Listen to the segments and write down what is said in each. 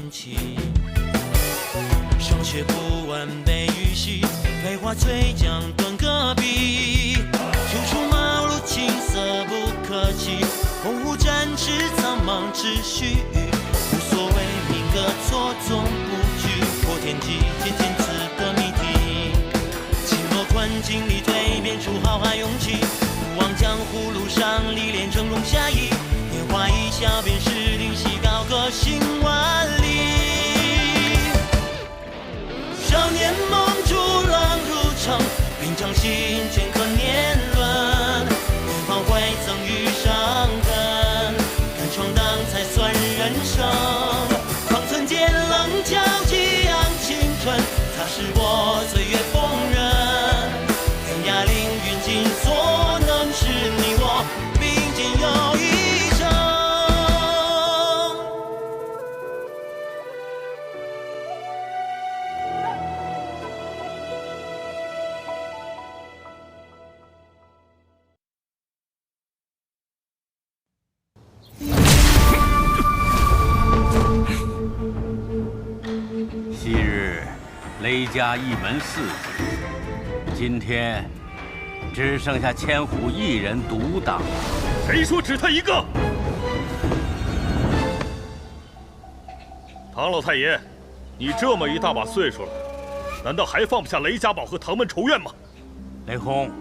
心情。上学不完背语系，废话最讲断个笔。秋出茅庐青涩不可及，鸿鹄展翅苍茫秩序。无所谓民歌错综不拘，破天际渐渐词的谜题。轻若困境里蜕变出浩瀚勇气，不忘江湖路上历练峥嵘侠义。年华一笑便是灵犀，高歌行万里。少年梦逐浪入城，平常心镌刻年轮。远方未曾遇上根，敢闯荡才算人生。方寸间棱角激昂青春，它是我岁月锋刃。天涯凌云尽所能，是你我并肩又一程。昔日雷家一门4子，今天只剩下千虎一人独当。谁说只他一个？唐老太爷，你这么一大把岁数了，难道还放不下雷家堡和唐门仇怨吗？雷轰，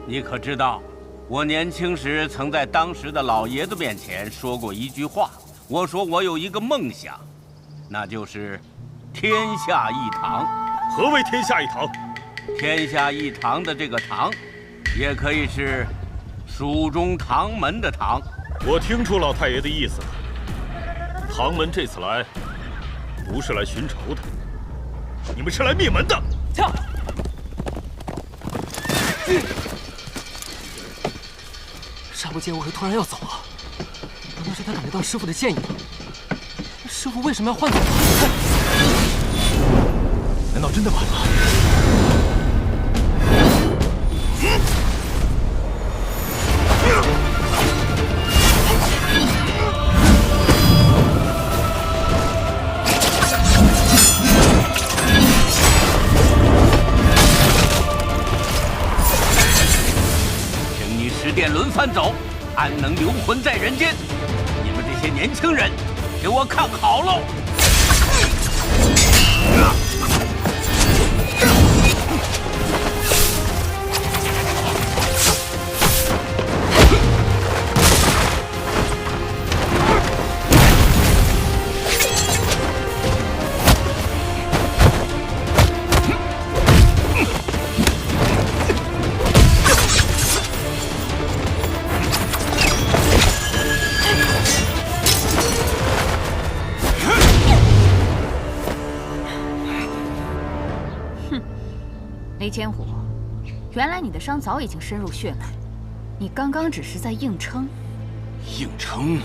你可知道，我年轻时曾在当时的老爷子面前说过一句话，我说我有一个梦想，那就是天下一唐。何为天下一唐？天下一唐的这个唐，也可以是蜀中唐门的唐。我听出老太爷的意思了。唐门这次来，不是来寻仇的，你们是来灭门的。跳！沙漠剑为何突然要走了？难道是他感觉到师傅的剑意了？师傅为什么要换走他？难道真的晚了？请你10殿轮番走，安能留魂在人间？你们这些年轻人，给我看好喽！雷千虎，原来你的伤早已经深入血脉，你刚刚只是在硬撑。硬撑，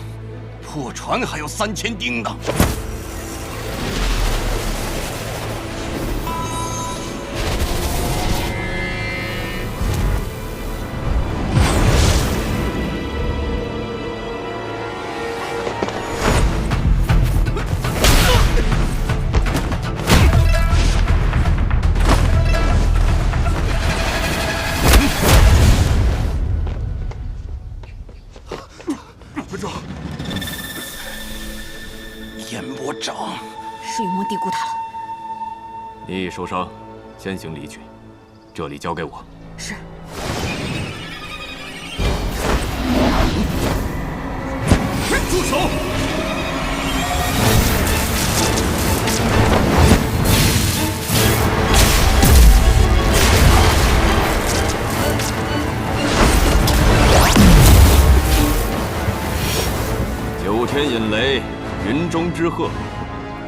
破船还有3000钉呢。是云梦低估他了。你已受伤，先行离去，这里交给我。是。住手！九天引雷，云中之鹤。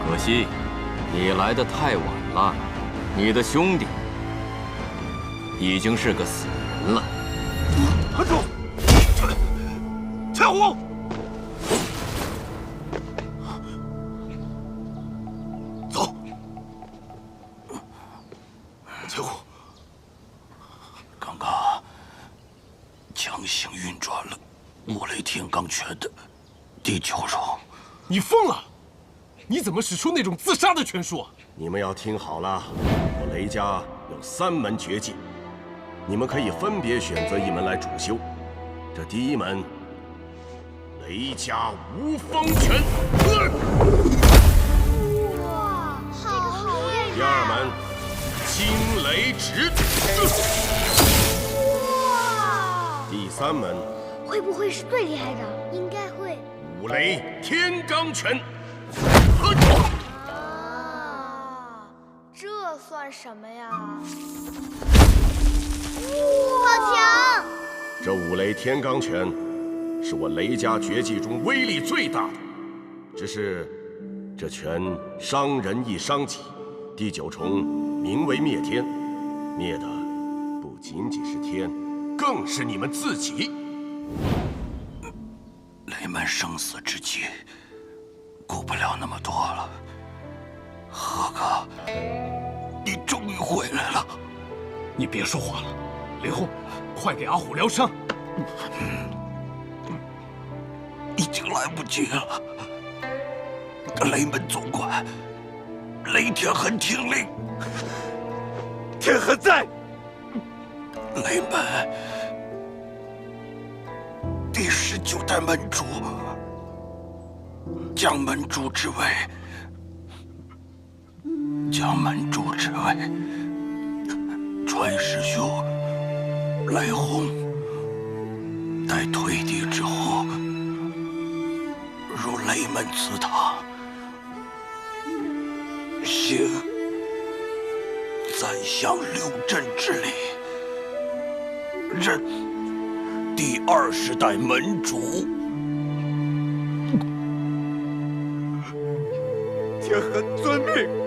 可惜，你来得太晚了。你的兄弟已经是个死人了。站住！千虎！走。千虎，刚刚强行运转了木雷天罡拳的第9种。你疯了！你怎么使出那种自杀的拳术？你们要听好了，我雷家有3门绝技，你们可以分别选择一门来主修。这第一门，雷家无风拳。哇，好厉害！第2门，惊雷指。哇！第3门，会不会是最厉害的？应该会。五雷天罡拳。啊，这算什么呀？好强！这五雷天罡拳是我雷家绝技中威力最大的，只是这拳伤人亦伤己。第9重名为灭天，灭的不仅仅是天，更是你们自己。雷门生死之际，顾不了那么多了。贺哥，你终于回来了。你别说话了，雷轰，快给阿虎疗伤。已经来不及了。雷门总管，雷天恒听令。天恒在。雷门第19代门主，将门主之位，传师兄雷轰，待退敌之后，入雷门祠堂，行3项6阵之礼，任第20代门主。天恒遵命。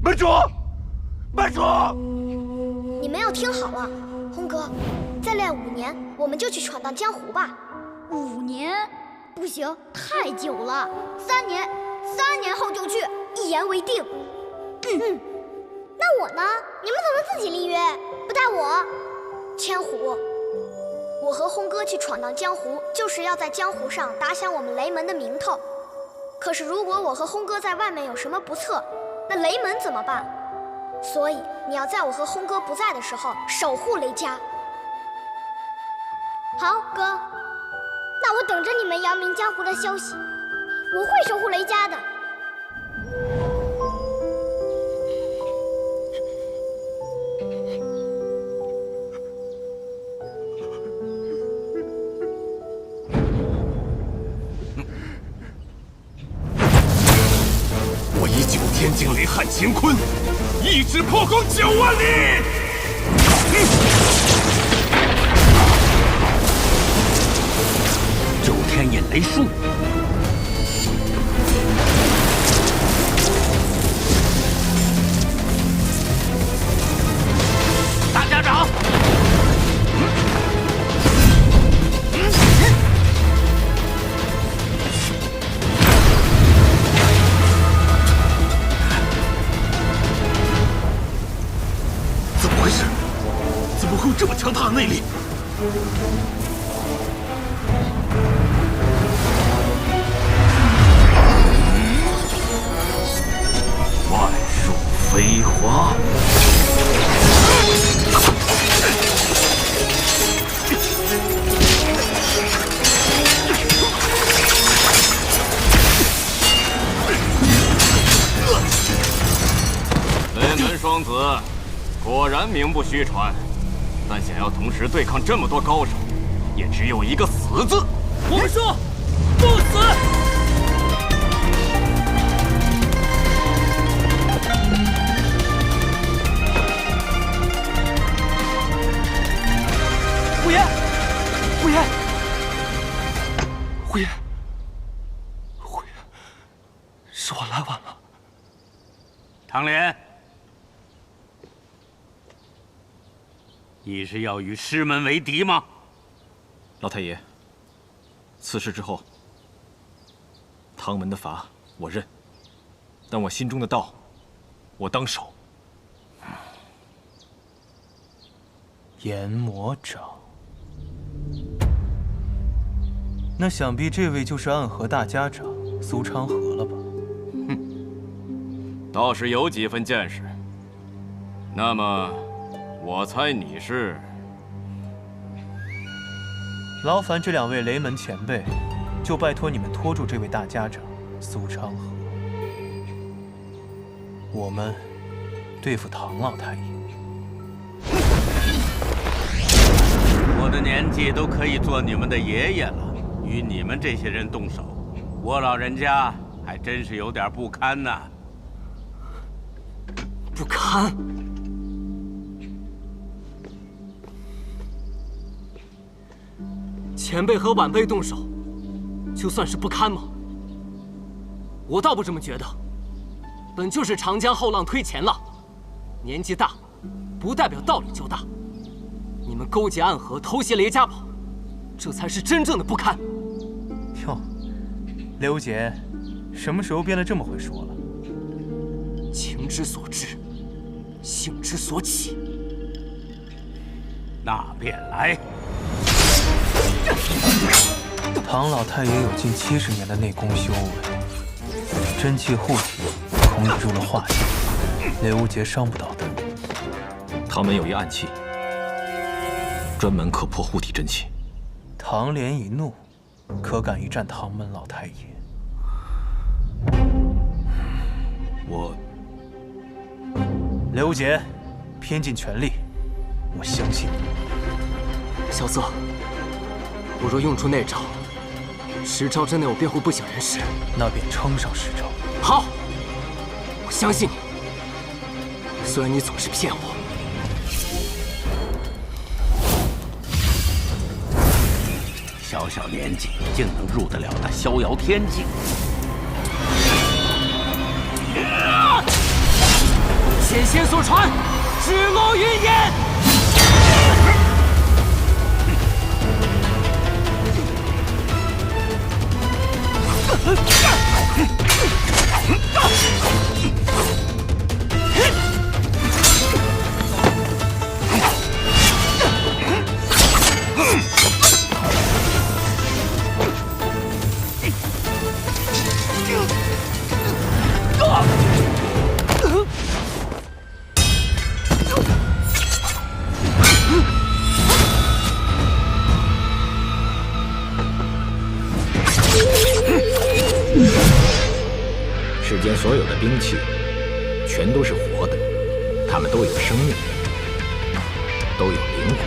门主，门主，你们要听好了，轰哥，再练5年，我们就去闯荡江湖吧。5年？不行，太久了。3年后就去，一言为定。那我呢？你们怎么自己立约，不带我？千虎，我和轰哥去闯荡江湖，就是要在江湖上打响我们雷门的名头。可是如果我和轰哥在外面有什么不测，那雷门怎么办？所以你要在我和轰哥不在的时候守护雷家。好，哥，那我等着你们扬名江湖的消息，我会守护雷家的。我以9天惊雷撼乾坤，一指破空9万里。九天引雷术，大家长，怎么回事？怎么会有这么强大的内力？万树飞花，雷门双子果然名不虚传，但想要同时对抗这么多高手，也只有一个死字。我们说，不死。虎爷，虎爷，虎爷，虎爷，是我来晚了。唐莲，你是要与师门为敌吗？老太爷，此事之后，唐门的法我认，但我心中的道，我当守。研魔掌。那想必这位就是暗河大家长苏昌河了吧？哼，倒是有几分见识。那么，我猜你是……劳烦这2位雷门前辈，就拜托你们拖住这位大家长苏昌河，我们对付唐老太爷。我的年纪都可以做你们的爷爷了，与你们这些人动手，我老人家还真是有点不堪呐。不堪？前辈和晚辈动手，就算是不堪吗？我倒不这么觉得。本就是长江后浪推前浪，年纪大，不代表道理就大。你们勾结暗河，偷袭雷家堡，这才是真正的不堪。哟，刘杰，什么时候变得这么会说了？情之所至，性之所起。那便来。唐老太爷有近70年的内功修为，真气护体恐已入了化境，刘杰伤不到他。唐门有一暗器，专门可破护体真气。唐莲一怒，可敢一战唐门老太爷？刘杰，拼尽全力，我相信你。小色，我若用出那招，10招之内我便会不省人事。那便撑上10招。好，我相信你。虽然你总是骗我。小小年纪竟能入得了那逍遥天境，险仙所传，指龙云烟。世间所有的兵器，全都是活的，它们都有生命，都有灵魂，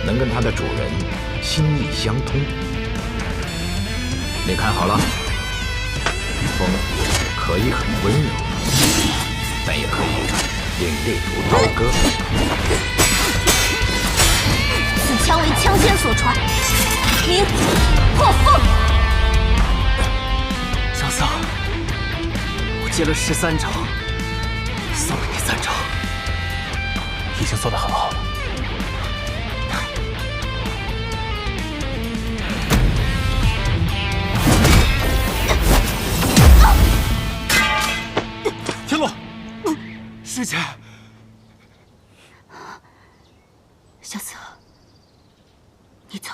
能跟它的主人心意相通。你看好了，风可以很温柔，但也可以凛冽如刀割。此枪为枪仙所传，名破凤。小桑，我接了13招，送了你3招，已经做得很好了。天洛，师姐，小瑟，你走。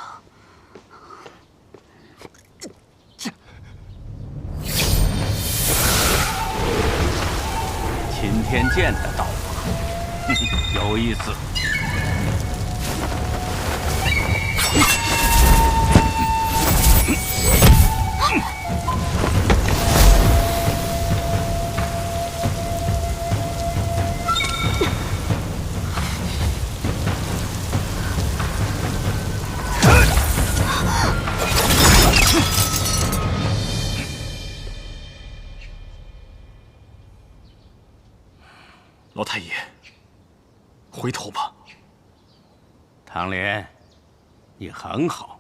秦天剑的刀法，有意思。老太爷，回头吧。唐莲，你很好，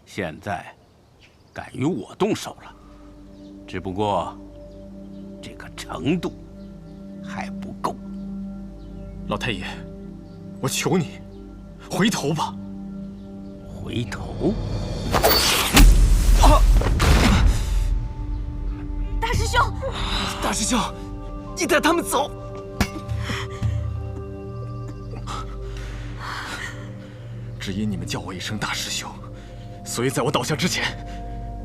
现在敢与我动手了，只不过这个程度还不够。老太爷，我求你，回头吧。回头？大师兄，大师兄，你带他们走。只因你们叫我一声大师兄，所以在我倒下之前，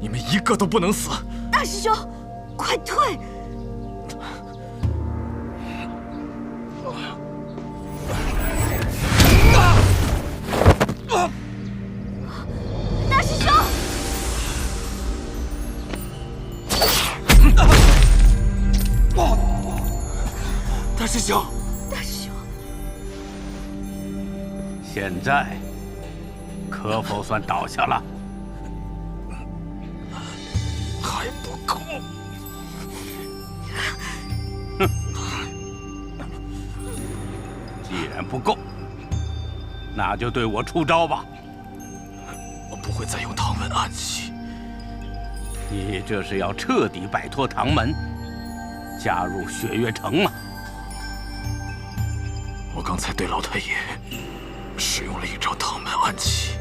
你们一个都不能死。大师兄，快退！大师兄！大师兄！大师兄！现在可否算倒下了？还不够。哼！既然不够，那就对我出招吧。我不会再用唐门暗器。你这是要彻底摆脱唐门，加入雪月城吗？我刚才对老太爷使用了一招唐门暗器，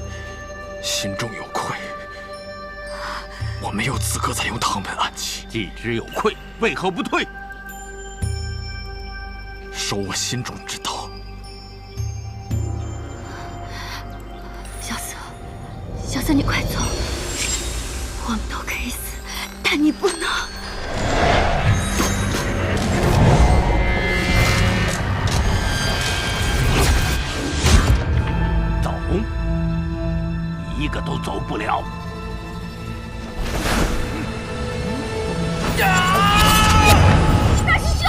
心中有愧。我没有资格再用唐门暗器。既知有愧，为何不退？守我心中之道。小瑟，你快走！我们都可以死，但你不能。走，一个都走不了。大师兄！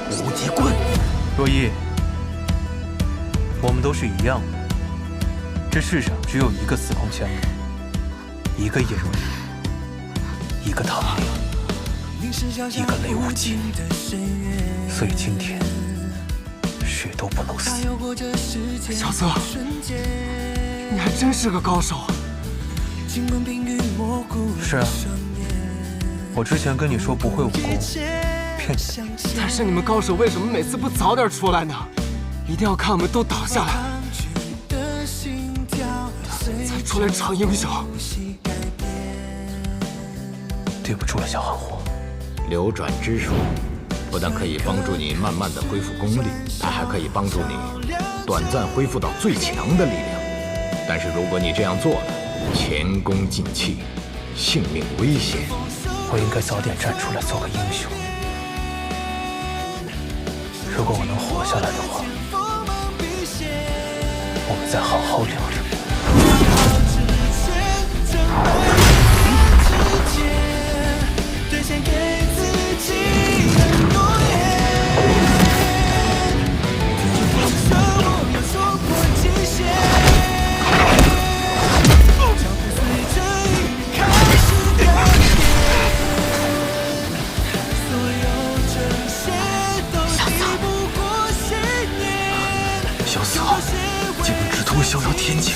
无极棍，若依，我们都是一样的。这世上只有一个司空千里，一个叶若依，一个唐明，一个雷无极。所以今天谁都不能死。小瑟，你还真是个高手啊！是啊，我之前跟你说不会武功，骗你。但是你们高手为什么每次不早点出来呢？一定要看我们都倒下来，才出来逞英雄。对不住了，小韩火。流转之术不但可以帮助你慢慢的恢复功力，它还可以帮助你短暂恢复到最强的力量。但是如果你这样做了，前功尽弃，性命危险。我应该早点站出来做个英雄。如果我能活下来的话，我们再好好聊聊。萧瑟竟能直通逍遥天境。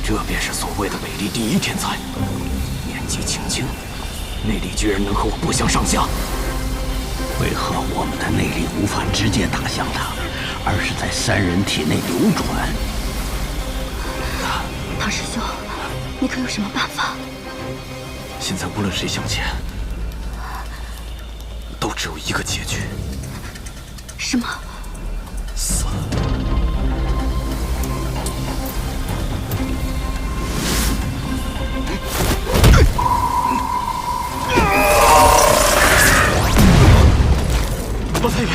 这便是所谓的美丽第一天才，年纪轻轻，内力居然能和我不相上下。为何我们的内力无法直接打向他，而是在三人体内流转？唐师兄，你可有什么办法？现在无论谁向前，都只有一个结局。什么？死。老太爷，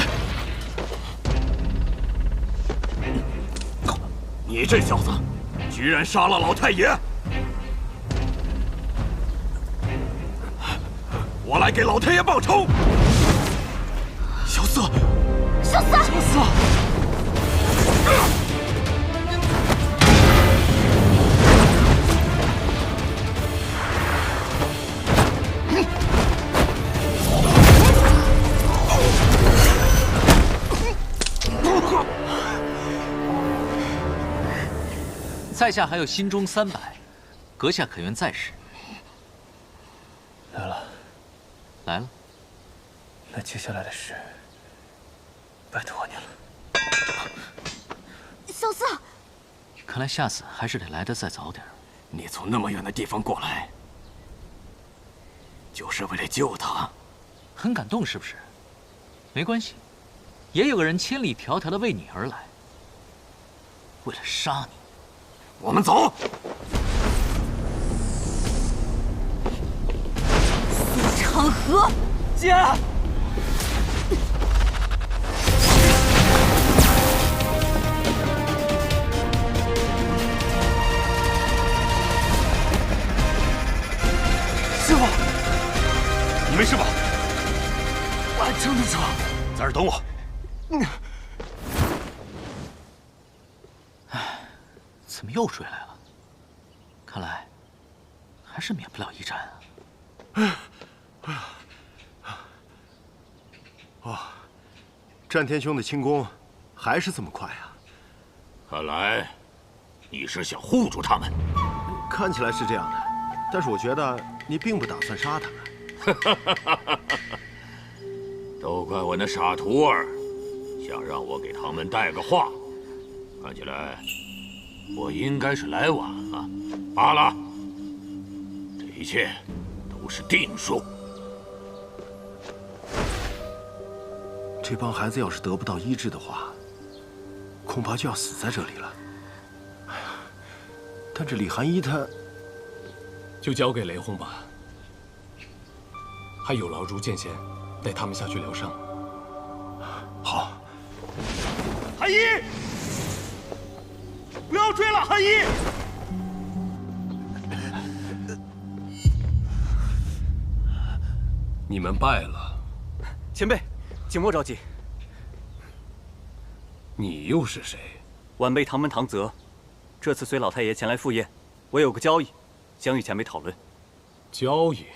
你这小子，居然杀了老太爷！我来给老太爷报仇。小四，小四，小四！在下还有心中300，阁下可愿再试？来了，来了。那接下来的事，拜托你了。小四，看来下次还是得来得再早点。你从那么远的地方过来，就是为了救他？很感动是不是？没关系，也有个人千里迢迢的为你而来，为了杀你。我们走。苏长河，姐。师傅，你没事吧？我还撑得住，在这儿等我。怎么又追来了？看来还是免不了一战啊！哦，战天兄的轻功还是这么快啊！看来你是想护住他们。看起来是这样的，但是我觉得你并不打算杀他们。都怪我那傻徒儿，想让我给他们带个话。看起来我应该是来晚了。罢了，这一切都是定数。这帮孩子要是得不到医治的话，恐怕就要死在这里了。哎呀，但这李寒一他，就交给雷轰吧。还有劳如剑仙带他们下去疗伤。好。寒一，不要追了，寒一！你们败了。前辈，请莫着急。你又是谁？晚辈唐门唐泽，这次随老太爷前来赴宴，我有个交易，想与前辈讨论。交易？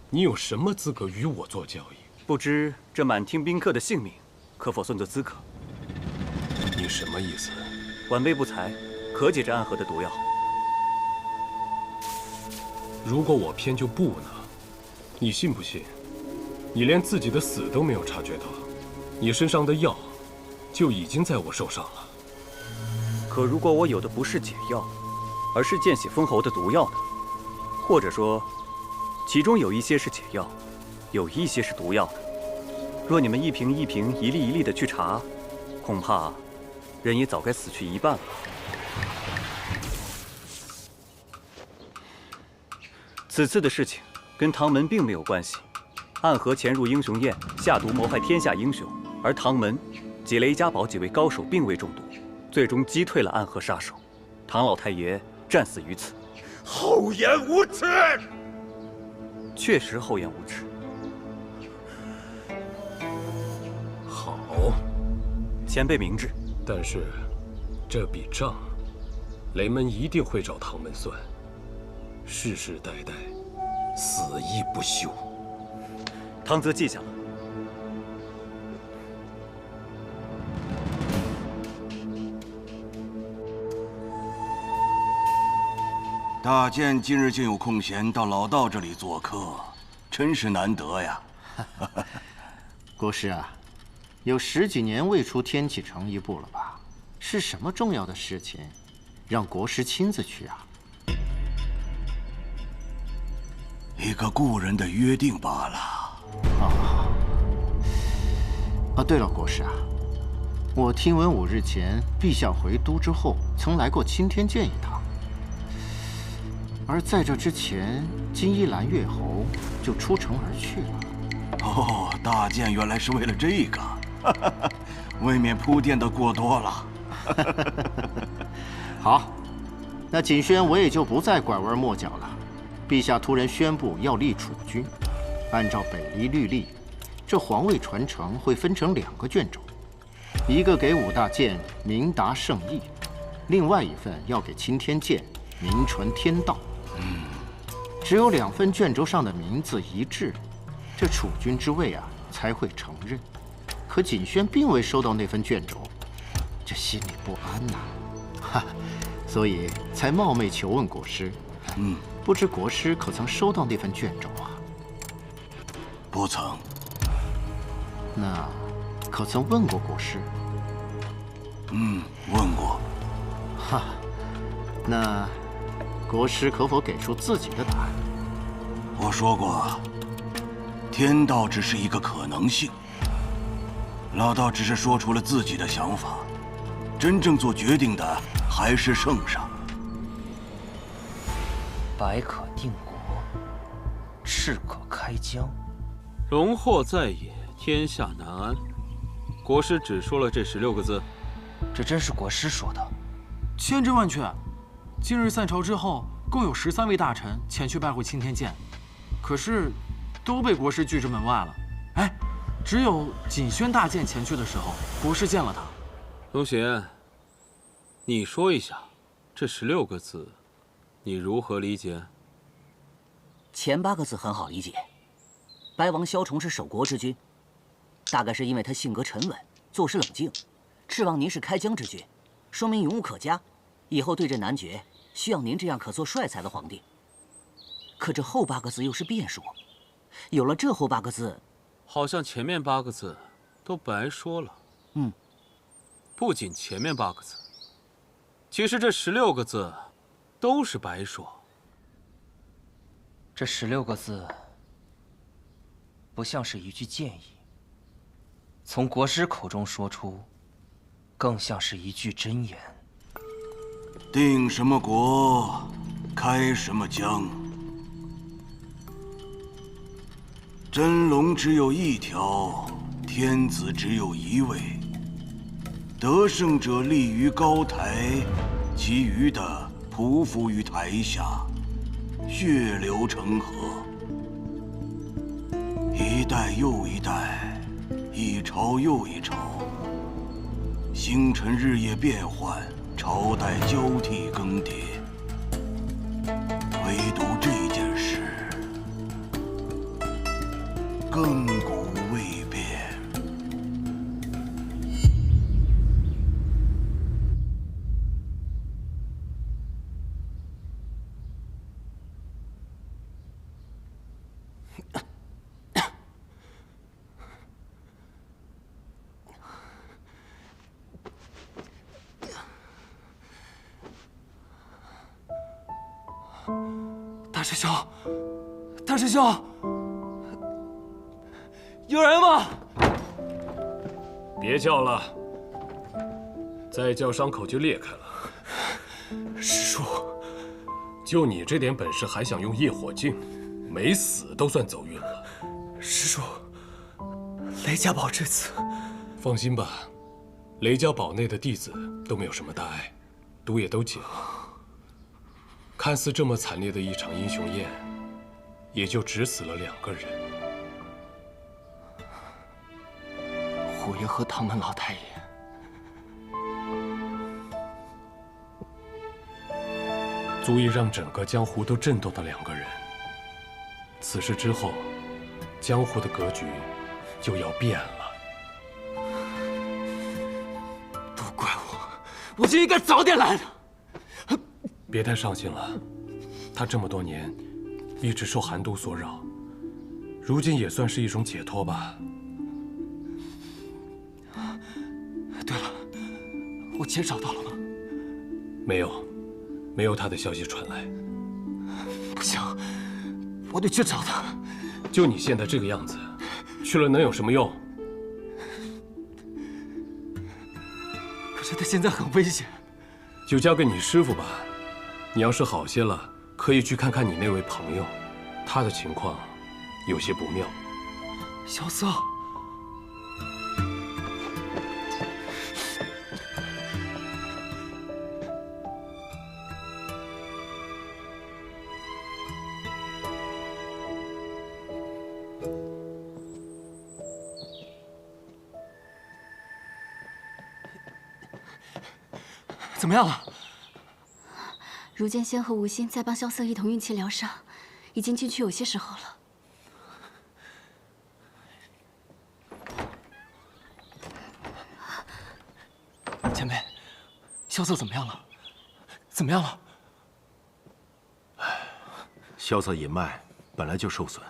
你有什么资格与我做交易？不知这满厅宾客的性命，可否算作资格？你什么意思？晚辈不才，可解这暗河的毒药。如果我偏就不呢？你信不信？你连自己的死都没有察觉到，你身上的药就已经在我手上了。可如果我有的不是解药，而是见血封喉的毒药呢？或者说，其中有一些是解药，有一些是毒药呢？若你们一瓶一瓶、一粒一粒的去查，恐怕人也早该死去一半了。此次的事情跟唐门并没有关系。暗河潜入英雄宴，下毒谋害天下英雄，而唐门及雷家堡几位高手并未中毒，最终击退了暗河杀手。唐老太爷战死于此。厚颜无耻！确实厚颜无耻。好，前辈明智。但是这笔账，雷门一定会找唐门算，世世代代死亦不休。唐泽记下了。大剑今日竟有空闲到老道这里做客，真是难得呀。国师啊，有10几年未出天启城一步了吧？是什么重要的事情，让国师亲自去啊？一个故人的约定罢了。对了，国师啊，我听闻5日前陛下回都之后，曾来过青天剑一趟。而在这之前，金衣兰月侯就出城而去了。哦，大剑原来是为了这个，未免铺垫的过多了。好，那锦轩我也就不再拐弯抹角了。陛下突然宣布要立储君，按照北离律例，这皇位传承会分成2个卷轴，一个给5大剑明达圣意，另外一份要给青天剑名传天道。只有2份卷轴上的名字一致，这储君之位啊才会承认。可锦轩并未收到那份卷轴，这心里不安呐，哈，所以才冒昧求问国师。不知国师可曾收到那份卷轴啊？不曾。那可曾问过国师？问过。哈，那国师可否给出自己的答案？我说过，天道只是一个可能性。老道只是说出了自己的想法，真正做决定的还是圣上。百可定国，赤可开疆。荣获在野，天下难安。国师只说了这16个字，这真是国师说的？千真万确。今日散朝之后，共有13位大臣前去拜会青天剑，可是都被国师拒之门外了。哎，只有锦轩大剑前去的时候，国师见了他。龙贤，你说一下，这16个字，你如何理解？前8个字很好理解。白王萧崇是守国之君，大概是因为他性格沉稳，做事冷静。赤王您是开疆之君，说明勇武可嘉，以后对阵男爵，需要您这样可做帅才的皇帝。可这后8个字又是变数，有了这后8个字，好像前面8个字都白说了。不仅前面8个字，其实这16个字都是白说。这16个字不像是一句建议，从国师口中说出，更像是一句箴言。定什么国，开什么疆。真龙只有1条，天子只有1位。得胜者立于高台，其余的匍匐于台下，血流成河。一代又一代，一朝又一朝，星辰日夜变换，朝代交替更迭。唯独这件事，亘古未变。大师兄，大师兄，有人吗？别叫了，再叫伤口就裂开了。师叔，就你这点本事，还想用业火镜？没死都算走运了。师叔，雷家堡这次……放心吧，雷家堡内的弟子都没有什么大碍，毒也都解了。看似这么惨烈的一场英雄宴，也就只死了2个人。虎爷和唐门老太爷，足以让整个江湖都震动的2个人。此事之后，江湖的格局就要变了。都怪我就应该早点来的。别太上心了，他这么多年一直受寒毒所扰，如今也算是一种解脱吧。对了，我姐找到了吗？没有，没有他的消息传来。不行，我得去找他。就你现在这个样子，去了能有什么用？可是他现在很危险。就交给你师傅吧。你要是好些了，可以去看看你那位朋友，他的情况有些不妙。萧瑟，怎么样了？如剑仙和吴心在帮萧瑟一同运气疗伤，已经进去有些时候了。前辈，萧瑟怎么样了？怎么样了？萧瑟隐脉本来就受损，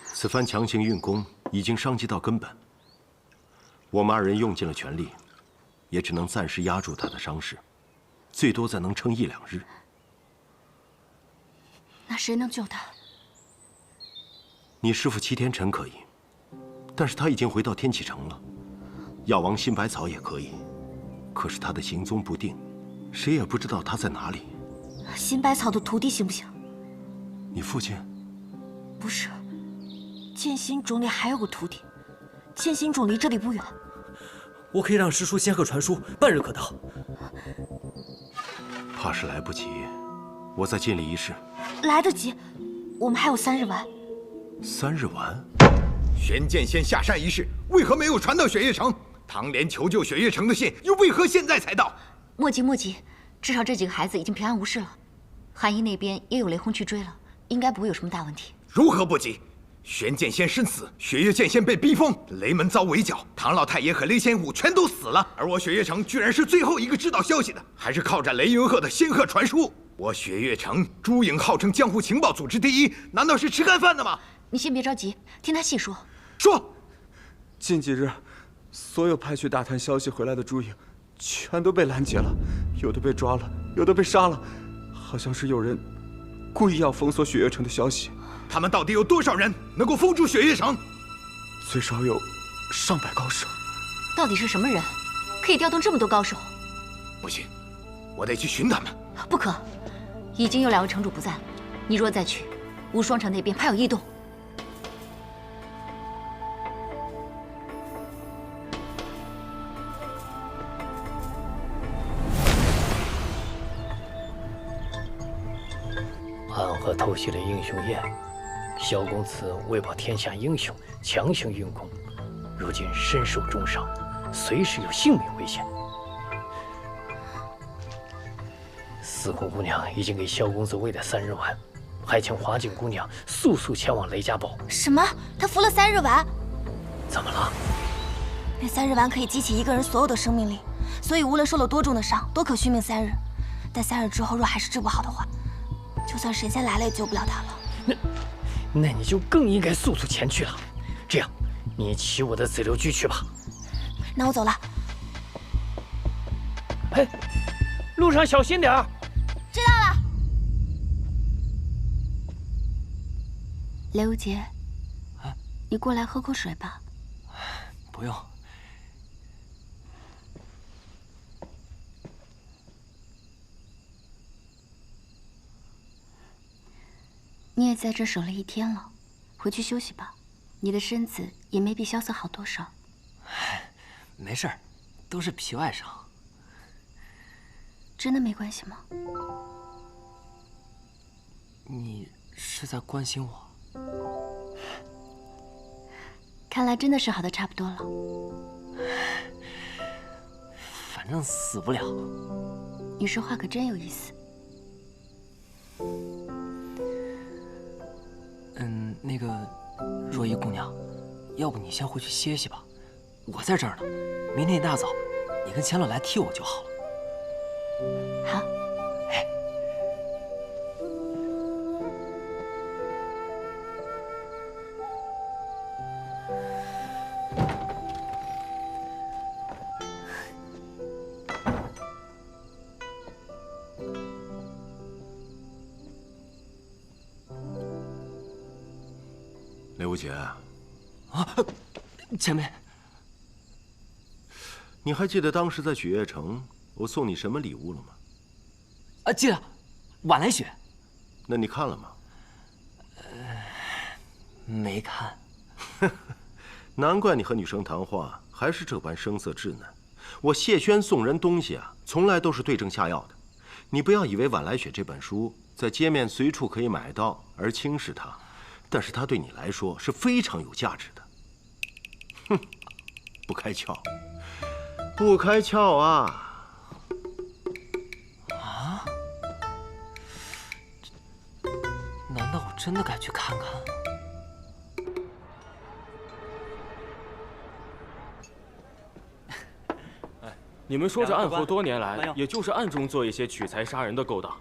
此番强行运功已经伤及到根本。我们二人用尽了全力，也只能暂时压住他的伤势，最多再能撑1、2日。那谁能救他？你师父齐天辰可以，但是他已经回到天启城了。药王辛百草也可以，可是他的行踪不定，谁也不知道他在哪里。辛百草的徒弟行不行？你父亲？不是，剑心冢里还有个徒弟，剑心冢离这里不远。我可以让师叔仙鹤传书，半日可到。怕是来不及，我再尽力一试。来得及，我们还有3日完。3日完？玄剑仙下山一事，为何没有传到雪月城？唐莲求救雪月城的信，又为何现在才到？莫急莫急，至少这几个孩子已经平安无事了。韩义那边也有雷轰去追了，应该不会有什么大问题。如何不急？玄剑仙身死，雪月剑仙被逼疯，雷门遭围剿，唐老太爷和雷仙武全都死了，而我雪月城居然是最后一个知道消息的，还是靠着雷云鹤的仙鹤传书。我雪月城朱颖号称江湖情报组织第1，难道是吃干饭的吗？你先别着急，听他细说。说，近几日，所有派去打探消息回来的朱颖，全都被拦截了，有的被抓了，有的被杀了，好像是有人故意要封锁雪月城的消息。他们到底有多少人能够封住雪月城？最少有上百高手。到底是什么人，可以调动这么多高手？不行，我得去寻他们。不可，已经有2个城主不在了，你若再去，无双城那边怕有异动。暗河偷袭了英雄宴，萧公子为保天下英雄，强行运功，如今身受重伤，随时有性命危险。司空姑娘已经给萧公子喂了3日丸，还请华景姑娘速前往雷家堡。什么？他服了3日丸？怎么了？那3日丸可以激起一个人所有的生命力，所以无论受了多重的伤，都可续命3日。但3日之后若还是治不好的话，就算神仙来了也救不了他了。那你就更应该速前去了。这样，你骑我的紫流驹去吧。那我走了。哎，路上小心点儿。知道了。雷无杰，你过来喝口水吧。不用。你也在这守了1天了，回去休息吧。你的身子也没比萧瑟好多少。没事儿，都是皮外伤。真的没关系吗？你是在关心我？看来真的是好的差不多了。反正死不了。你说话可真有意思。那个若依姑娘，要不你先回去歇歇吧，我在这儿呢。明天一大早，你跟千乐来替我就好了。好。哎。雷无杰，啊，前辈，你还记得当时在雪月城我送你什么礼物了吗？啊，记得，晚来雪。那你看了吗？没看。难怪你和女生谈话还是这般声色稚嫩。我谢轩送人东西啊，从来都是对症下药的。你不要以为《晚来雪》这本书在街面随处可以买到而轻视它。但是它对你来说是非常有价值的。哼，不开窍，不开窍啊！真的该去看看。你们说这暗河多年来，也就是暗中做一些取财杀人的勾当，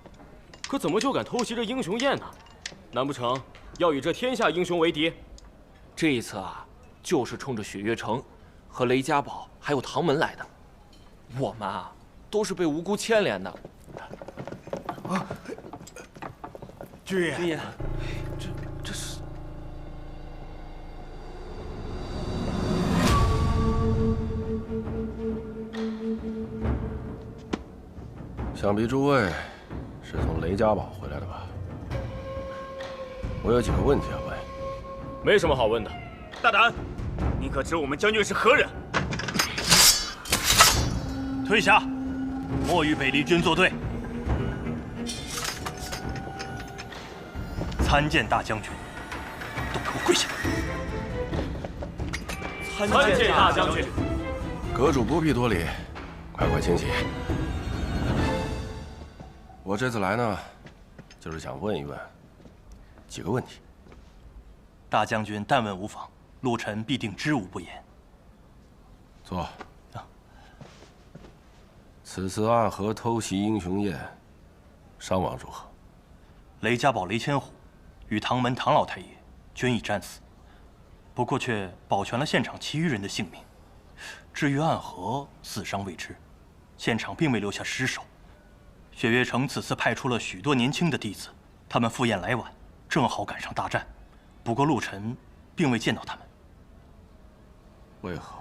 可怎么就敢偷袭这英雄宴呢？难不成要与这天下英雄为敌？这一次啊，就是冲着雪月城和雷家堡还有唐门来的。我们啊，都是被无辜牵连的。啊，军爷，军爷，这是。想必诸位是从雷家堡回来的吧？我有几个问题要问。没什么好问的。大胆！你可知我们将军是何人？退下，莫与北离军作对。参见大将军，都给我跪下！参见大将军。阁主不必多礼，快快请起。我这次来呢，就是想问一问几个问题。大将军但问无妨，陆臣必定知无不言。坐。此次暗河偷袭英雄宴，伤亡如何？雷家堡雷千虎与唐门唐老太爷均已战死，不过却保全了现场其余人的性命。至于暗河，死伤未知，现场并未留下尸首。雪月城此次派出了许多年轻的弟子，他们赴宴来晚，正好赶上大战。不过陆臣并未见到他们。为何？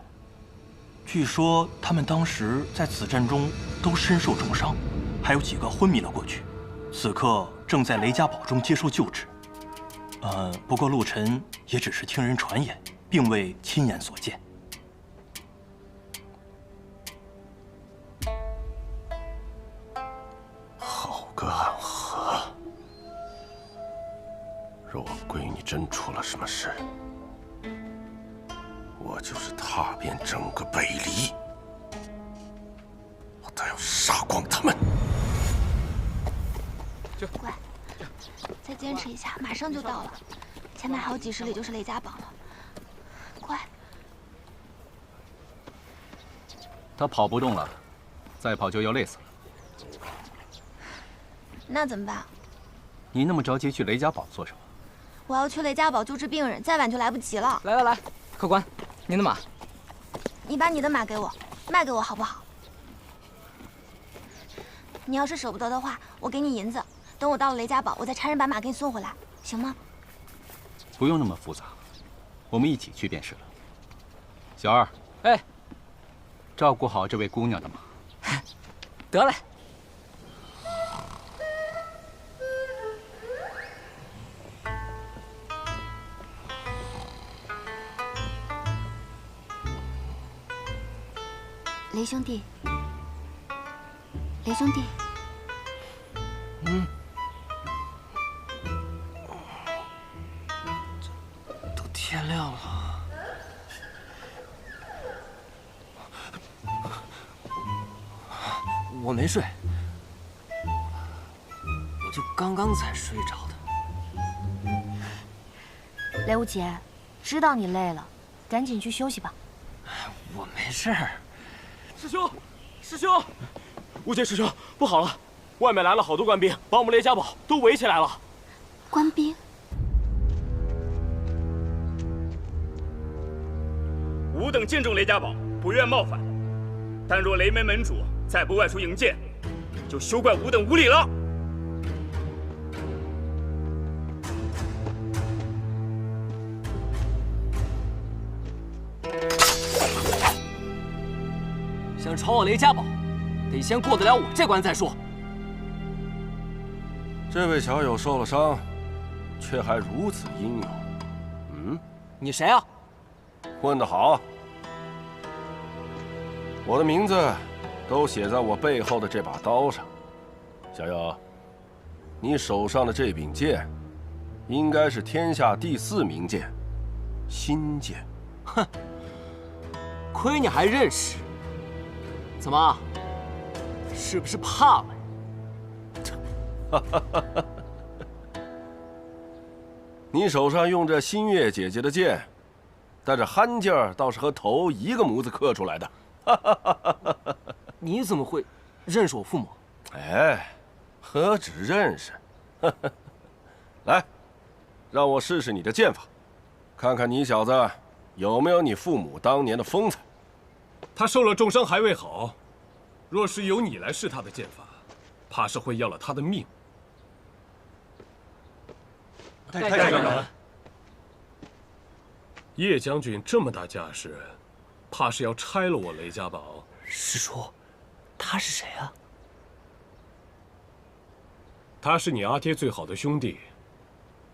据说他们当时在此战中都身受重伤，还有几个昏迷了过去，此刻正在雷家堡中接受救治。不过陆臣也只是听人传言，并未亲眼所见。好个暗河！若我闺女真出了什么事，我就是踏遍整个北离，我都要杀光他们。乖，再坚持一下，马上就到了。前面还有几十里就是雷家堡了。乖。他跑不动了，再跑就要累死了。那怎么办？你那么着急去雷家堡做什么？我要去雷家堡救治病人，再晚就来不及了。来，客官，您的马。你把你的马给我，卖给我好不好？你要是舍不得的话，我给你银子。等我到了雷家堡，我再差人把马给你送回来，行吗？不用那么复杂，我们一起去便是了。小二，哎，照顾好这位姑娘的马。得嘞。雷兄弟，雷兄弟，都天亮了，我没睡，我就刚刚才睡着的。雷无极，知道你累了，赶紧去休息吧。我没事儿。师兄，师兄，无极师兄，不好了，外面来了好多官兵，把我们雷家堡都围起来了。官兵？吾等见重雷家堡，不愿冒犯，但若雷门门主再不外出迎接，就休怪吾等无礼了。想闯我雷家堡，得先过得了我这关再说。这位小友受了伤，却还如此英勇。你谁啊？问得好。我的名字都写在我背后的这把刀上。小友，你手上的这柄剑，应该是天下第4名剑——心剑。哼，亏你还认识。怎么，是不是怕了呀？你手上用着新月姐姐的剑，但这憨劲儿倒是和头一个模子刻出来的。你怎么会认识我父母？哎，何止认识？来，让我试试你的剑法，看看你小子有没有你父母当年的风采。他受了重伤还未好，若是由你来试他的剑法，怕是会要了他的命。太长了。叶将军这么大架势，怕是要拆了我雷家堡。师叔，他是谁啊？他是你阿爹最好的兄弟，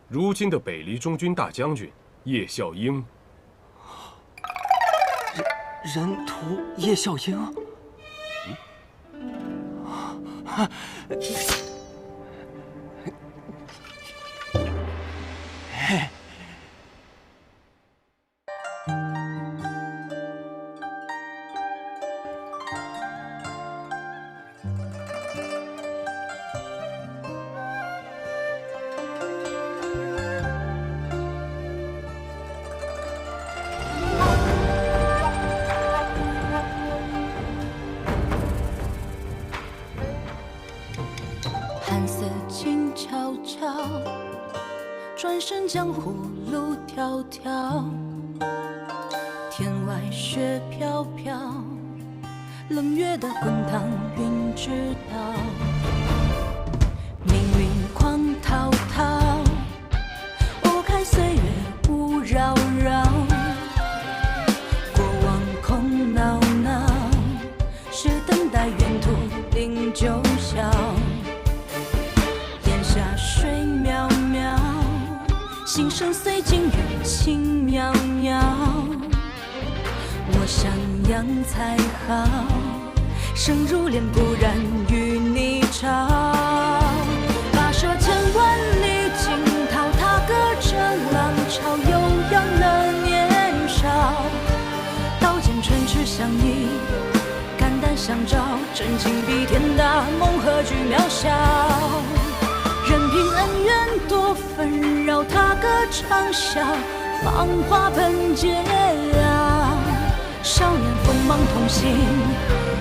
如今的北离中军大将军叶孝英。人屠叶孝英。嘿。寒色静悄悄，转身江湖路迢迢。天外雪飘飘，冷月的滚烫云知道。命运狂滔滔，拨开岁月雾绕绕。过往空闹闹，是等待远途零九霄。水渺渺，心声随境遇轻渺渺。我想养才好，生如莲不染与你潮。跋涉千万里惊涛，踏歌着浪潮，悠扬了年少。刀剑唇齿相依，肝胆相照，真情比天大，梦何惧渺小。任凭恩怨多纷扰，踏歌长啸，芳华喷溅啊！少年锋芒同行，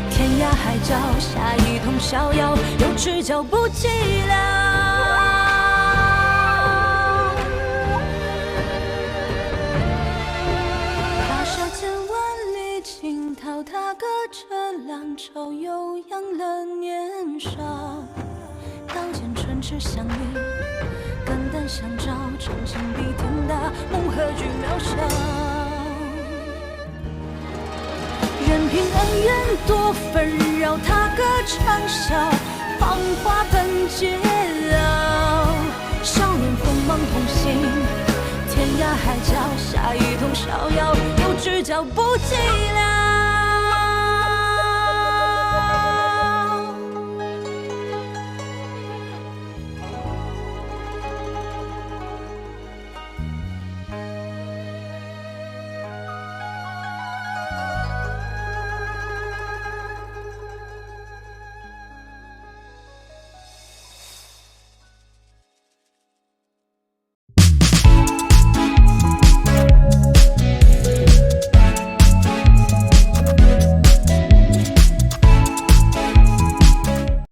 天涯海角，下一通逍遥，有只脚不寂寥。跋涉千万里惊涛，踏歌着浪潮，悠扬了年少。刀剑唇齿相依，肝胆相照，真情比天大，梦何惧渺小。任凭恩怨多纷扰，踏歌长啸，芳华喷溅啊！少年锋芒同行，天涯海角，下一通逍遥，有只脚不寂寥。